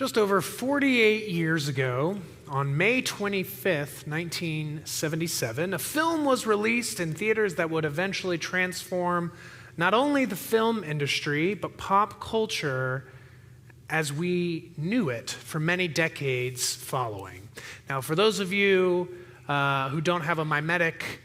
Just over 48 years ago, on May 25th, 1977, a film was released in theaters that would eventually transform not only the film industry, but pop culture as we knew it for many decades following. Now, for those of you who don't have a mimetic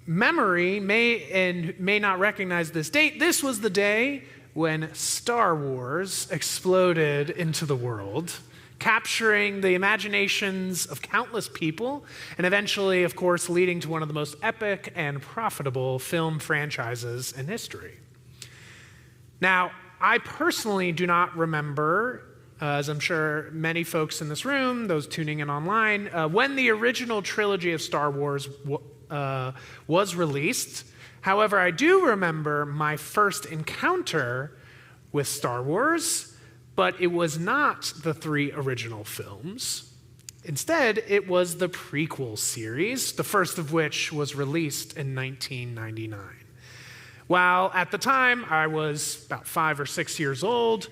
memory may not recognize this date, this was the day when Star Wars exploded into the world, capturing the imaginations of countless people, and eventually, of course, leading to one of the most epic and profitable film franchises in history. Now, I personally do not remember, as I'm sure many folks in this room, those tuning in online, when the original trilogy of Star Wars was released. However, I do remember my first encounter with Star Wars, but it was not the 3 original films. Instead, it was the prequel series, the first of which was released in 1999. While at the time I was about 5 or 6 years old,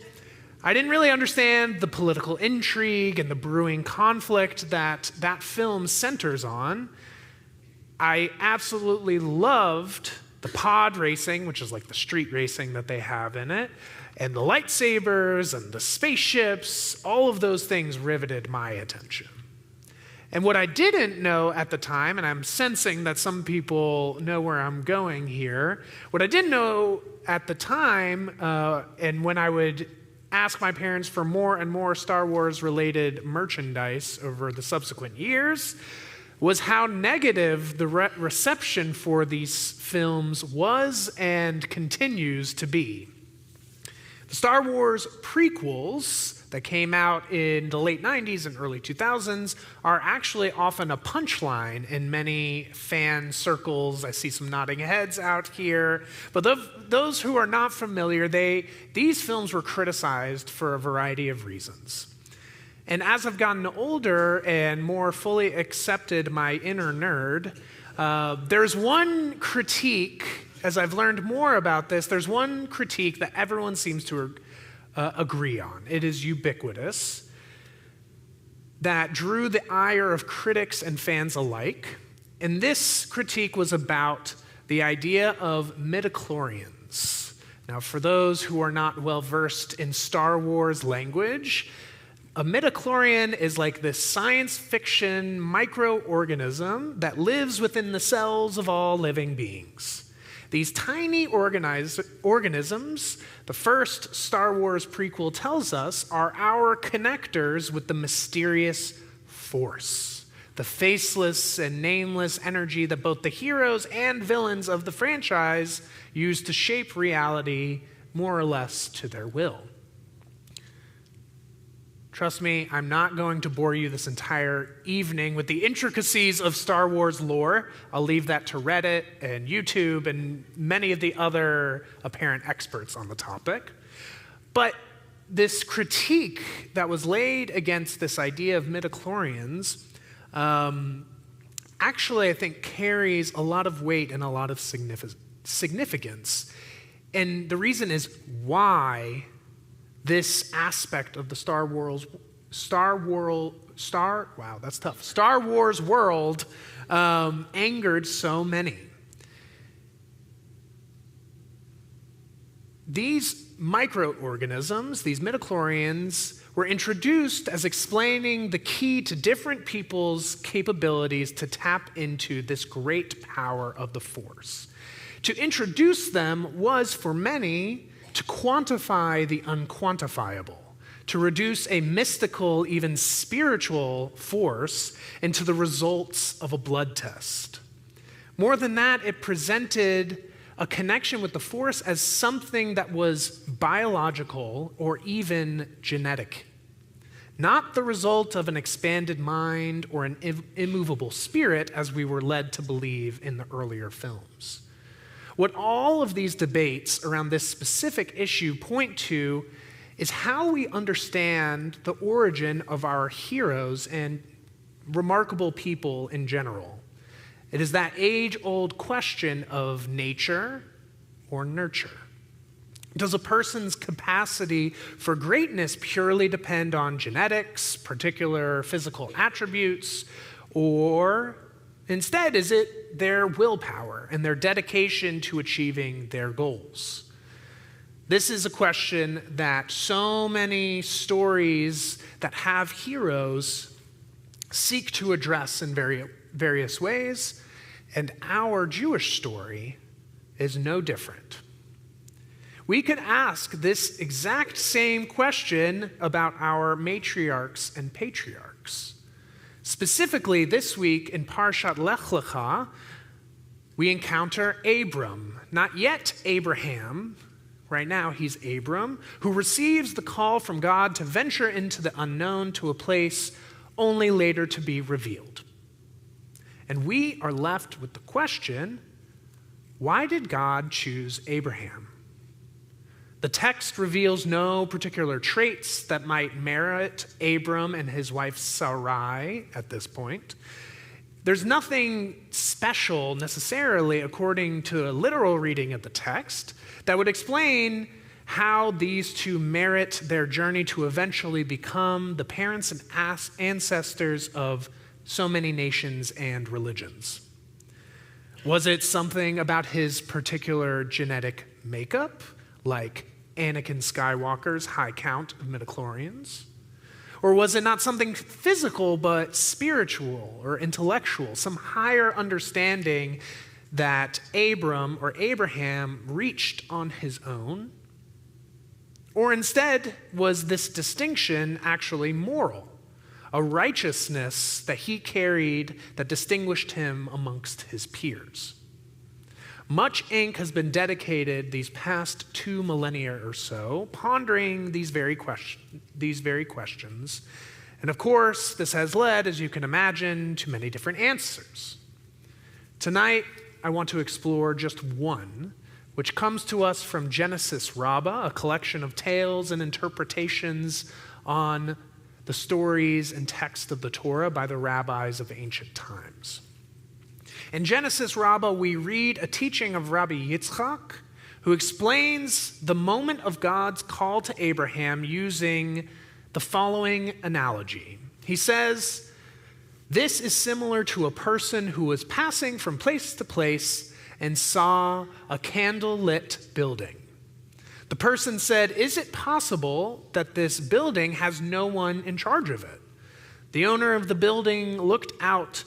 I didn't really understand the political intrigue and the brewing conflict that film centers on. I absolutely loved the pod racing, which is like the street racing that they have in it, and the lightsabers and the spaceships. All of those things riveted my attention. And what I didn't know at the time, and I'm sensing that some people know where I'm going here, what I didn't know at the time, and when I would ask my parents for more and more Star Wars-related merchandise over the subsequent years, was how negative the reception for these films was and continues to be. The Star Wars prequels that came out in the late 90s and early 2000s are actually often a punchline in many fan circles. I see some nodding heads out here. But those who are not familiar, these films were criticized for a variety of reasons. And as I've gotten older and more fully accepted my inner nerd, there's one critique, as I've learned more about this, there's one critique that everyone seems to agree on. It is ubiquitous, that drew the ire of critics and fans alike. And this critique was about the idea of midichlorians. Now, for those who are not well-versed in Star Wars language, a midichlorian is like this science fiction microorganism that lives within the cells of all living beings. These tiny organisms, the first Star Wars prequel tells us, are our connectors with the mysterious Force, the faceless and nameless energy that both the heroes and villains of the franchise use to shape reality more or less to their will. Trust me, I'm not going to bore you this entire evening with the intricacies of Star Wars lore. I'll leave that to Reddit and YouTube and many of the other apparent experts on the topic. But this critique that was laid against this idea of midichlorians actually, I think, carries a lot of weight and a lot of significance. And the reason is why this aspect of the Star Wars world angered so many. These microorganisms, these midichlorians, were introduced as explaining the key to different people's capabilities to tap into this great power of the Force. To introduce them was, for many, to quantify the unquantifiable, to reduce a mystical, even spiritual force into the results of a blood test. More than that, it presented a connection with the Force as something that was biological or even genetic, not the result of an expanded mind or an immovable spirit, as we were led to believe in the earlier films. What all of these debates around this specific issue point to is how we understand the origin of our heroes and remarkable people in general. It is that age-old question of nature or nurture. Does a person's capacity for greatness purely depend on genetics, particular physical attributes, or instead is it their willpower and their dedication to achieving their goals? This is a question that so many stories that have heroes seek to address in various ways, and our Jewish story is no different. We could ask this exact same question about our matriarchs and patriarchs. Specifically, this week in Parshat Lech Lecha, we encounter Abram, not yet Abraham. Right now, he's Abram, who receives the call from God to venture into the unknown to a place only later to be revealed. And we are left with the question, why did God choose Abraham? The text reveals no particular traits that might merit Abram and his wife Sarai at this point. There's nothing special necessarily, according to a literal reading of the text, that would explain how these two merit their journey to eventually become the parents and ancestors of so many nations and religions. Was it something about his particular genetic makeup, like Anakin Skywalker's high count of midichlorians? Or was it not something physical but spiritual or intellectual, some higher understanding that Abram or Abraham reached on his own? Or instead, was this distinction actually moral, a righteousness that he carried that distinguished him amongst his peers? Much ink has been dedicated these past 2 millennia or so, pondering these very questions. And of course, this has led, as you can imagine, to many different answers. Tonight, I want to explore just one, which comes to us from Genesis Rabbah, a collection of tales and interpretations on the stories and text of the Torah by the rabbis of ancient times. In Genesis Rabbah, we read a teaching of Rabbi Yitzchak, who explains the moment of God's call to Abraham using the following analogy. He says, "This is similar to a person who was passing from place to place and saw a candle-lit building. The person said, 'Is it possible that this building has no one in charge of it?' The owner of the building looked out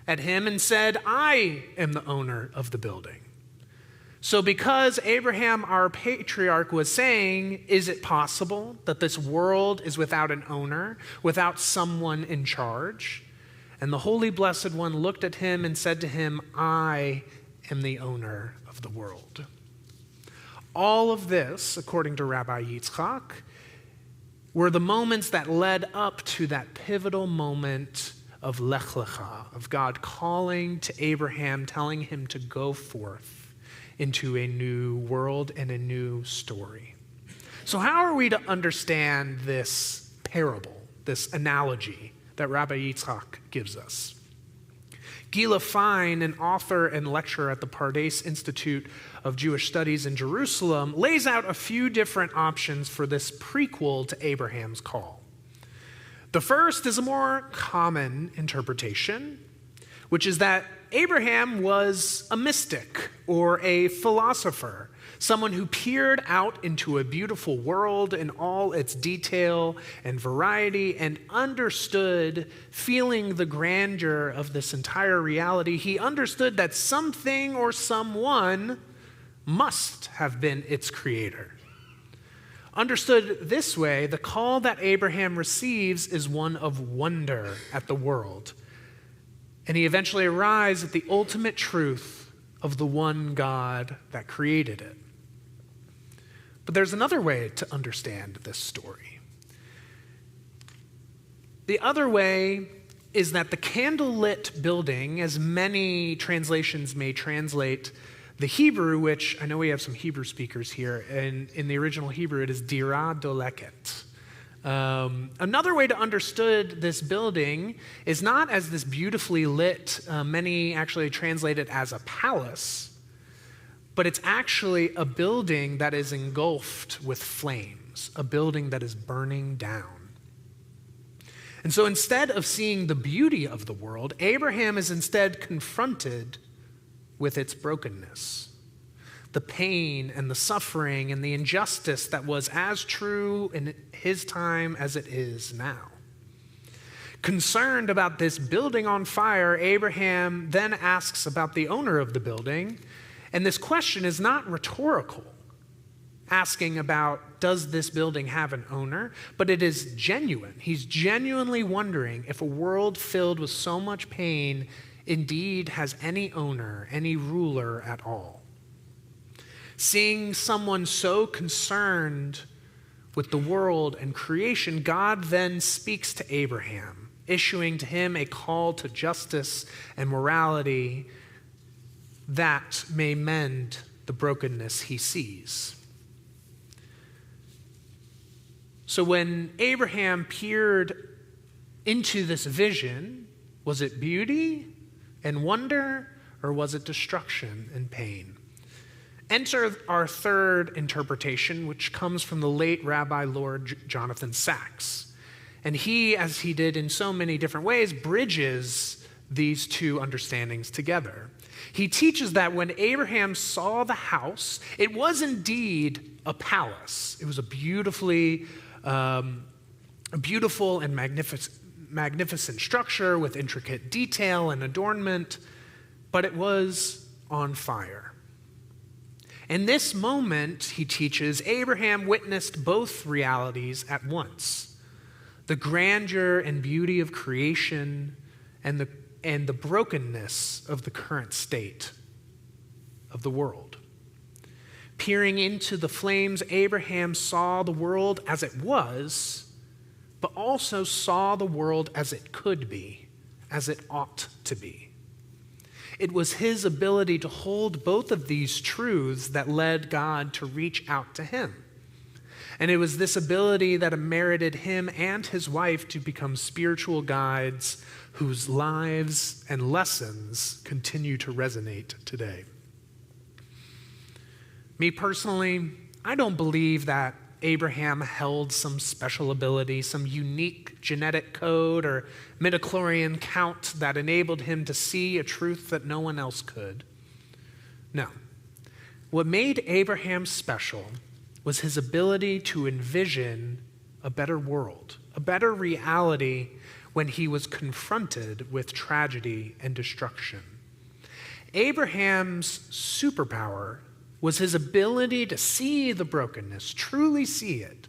at him and said, 'I am the owner of the building.' So because Abraham, our patriarch, was saying, 'Is it possible that this world is without an owner, without someone in charge?' And the Holy Blessed One looked at him and said to him, 'I am the owner of the world.'" All of this, according to Rabbi Yitzchak, were the moments that led up to that pivotal moment of Lech Lecha, of God calling to Abraham, telling him to go forth into a new world and a new story. So how are we to understand this parable, this analogy that Rabbi Yitzchak gives us? Gila Fine, an author and lecturer at the Pardes Institute of Jewish Studies in Jerusalem, lays out a few different options for this prequel to Abraham's call. The first is a more common interpretation, which is that Abraham was a mystic or a philosopher, someone who peered out into a beautiful world in all its detail and variety and understood, feeling the grandeur of this entire reality. He understood that something or someone must have been its creator. Understood this way, the call that Abraham receives is one of wonder at the world. And he eventually arrives at the ultimate truth of the one God that created it. But there's another way to understand this story. The other way is that the candlelit building, as many translations may translate the Hebrew, which I know we have some Hebrew speakers here, and in the original Hebrew it is dira doleket. Another way to understood this building is not as this beautifully lit, many actually translate it as a palace, but it's actually a building that is engulfed with flames, a building that is burning down. And so instead of seeing the beauty of the world, Abraham is instead confronted with its brokenness, the pain and the suffering and the injustice that was as true in his time as it is now. Concerned about this building on fire, Abraham then asks about the owner of the building, and this question is not rhetorical, asking about, does this building have an owner? But it is genuine. He's genuinely wondering if a world filled with so much pain indeed has any owner, any ruler at all. Seeing someone so concerned with the world and creation, God then speaks to Abraham, issuing to him a call to justice and morality that may mend the brokenness he sees. So when Abraham peered into this vision, was it beauty and wonder, or was it destruction and pain? Enter our third interpretation, which comes from the late Rabbi Lord Jonathan Sacks. And he, as he did in so many different ways, bridges these two understandings together. He teaches that when Abraham saw the house, it was indeed a palace. It was a beautiful and magnificent structure with intricate detail and adornment, but it was on fire. In this moment, he teaches, Abraham witnessed both realities at once: the grandeur and beauty of creation and the brokenness of the current state of the world. Peering into the flames, Abraham saw the world as it was, but also saw the world as it could be, as it ought to be. It was his ability to hold both of these truths that led God to reach out to him. And it was this ability that merited him and his wife to become spiritual guides whose lives and lessons continue to resonate today. Me personally, I don't believe that Abraham held some special ability, some unique genetic code or midichlorian count that enabled him to see a truth that no one else could. No. What made Abraham special was his ability to envision a better world, a better reality when he was confronted with tragedy and destruction. Abraham's superpower was his ability to see the brokenness, truly see it,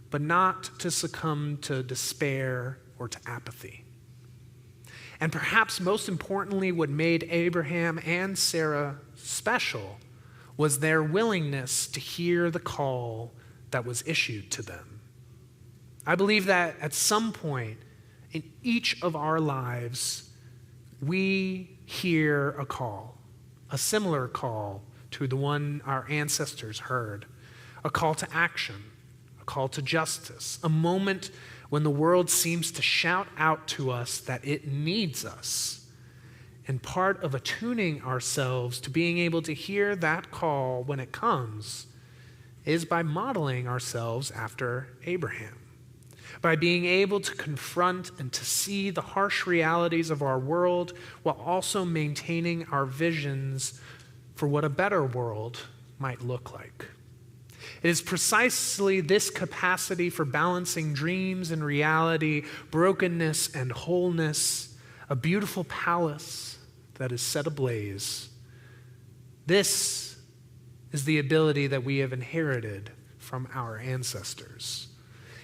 but not to succumb to despair or to apathy. And perhaps most importantly, what made Abraham and Sarah special was their willingness to hear the call that was issued to them. I believe that at some point in each of our lives, we hear a call, a similar call to the one our ancestors heard, a call to action, a call to justice, a moment when the world seems to shout out to us that it needs us. And part of attuning ourselves to being able to hear that call when it comes is by modeling ourselves after Abraham, by being able to confront and to see the harsh realities of our world while also maintaining our visions for what a better world might look like. It is precisely this capacity for balancing dreams and reality, brokenness and wholeness, a beautiful palace that is set ablaze. This is the ability that we have inherited from our ancestors.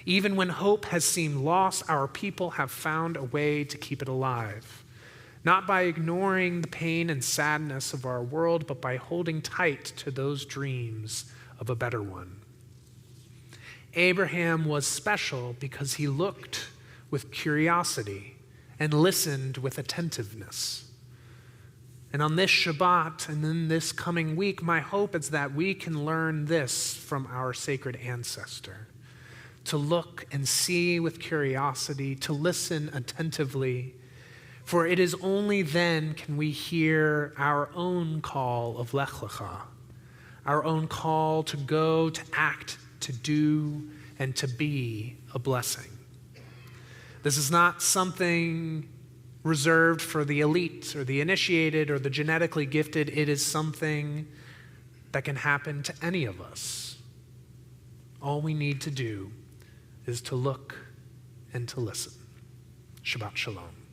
Even when hope has seemed lost, our people have found a way to keep it alive. Not by ignoring the pain and sadness of our world, but by holding tight to those dreams of a better one. Abraham was special because he looked with curiosity and listened with attentiveness. And on this Shabbat and in this coming week, my hope is that we can learn this from our sacred ancestor: to look and see with curiosity, to listen attentively. For it is only then can we hear our own call of Lech Lecha, our own call to go, to act, to do, and to be a blessing. This is not something reserved for the elite or the initiated or the genetically gifted. It is something that can happen to any of us. All we need to do is to look and to listen. Shabbat Shalom.